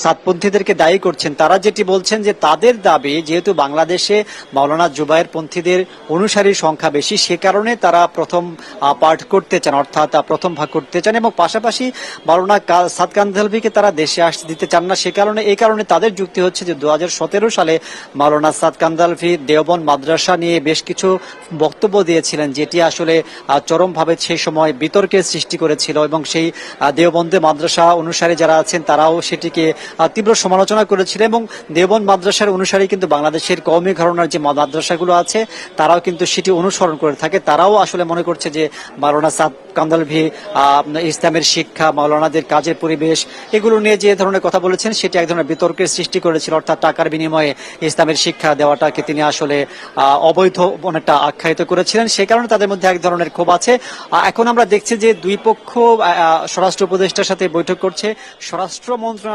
সাতপন্থীদেরকে দায়ী করছেন। তারা যেটি বলছেন যে তাদের দাবি, যেহেতু বাংলাদেশে মাওলানা জুবায়ের পন্থীদের অনুসারীর সংখ্যা বেশি, সে কারণে তারা প্রথম পার্ট করতে চান, অর্থাৎ প্রথম ভাগ করতে চান, এবং পাশাপাশি মাওলানা সাদ কান্দালভিকে তারা দেশে আসতে দিতে চান না। সে কারণে এই কারণে তাদের যুক্তি হচ্ছে যে 2017 সালে মাওলানা সাদ কান্দালভি দেওবন্দ মাদ্রাসা নিয়ে বেশ কিছু বক্তব্য দিয়েছিলেন, যেটি আসলে চরমভাবে সেই সময় বিতর্কের সৃষ্টি করেছিল, এবং সেই দেওবন্দে মাদ্রাসা অনুসারী যারা আছেন তারাও সেটিকে তীব্র সমালোচনা করেছিলেন। এবং দেওবন্দ মাদ্রাসার অনুসারী কিন্তু বাংলাদেশের কওমি ঘরানার যে মাদ্রাসাগুলো আছে তারাও কিন্তু সেটি অনুসরণ করে থাকে। তারাও আসলে মনে করছে যে মাওলানা সাদ কান্দালভি ইসলামের শিক্ষা, মাওলানাদের কাজের পরিবেশ, এগুলো নিয়ে যে ধরনের কথা বলেছেন সেটি এক ধরনের বিতর্কের সৃষ্টি করেছিল, অর্থাৎ টাকার বিনিময়ে ইসলামের শিক্ষা দেওয়াটাকে তিনি আসলে অবৈধ অনেকটা আখ্যায়িত করেছিলেন। সে কারণে তাদের মধ্যে এক ধরনের ক্ষোভ আছে। এখন আমরা দেখছি যে দুই পক্ষ স্বরাষ্ট্র উপদেষ্টার সাথে বৈঠক করছে। স্বরাষ্ট্র মন্ত্রণালয়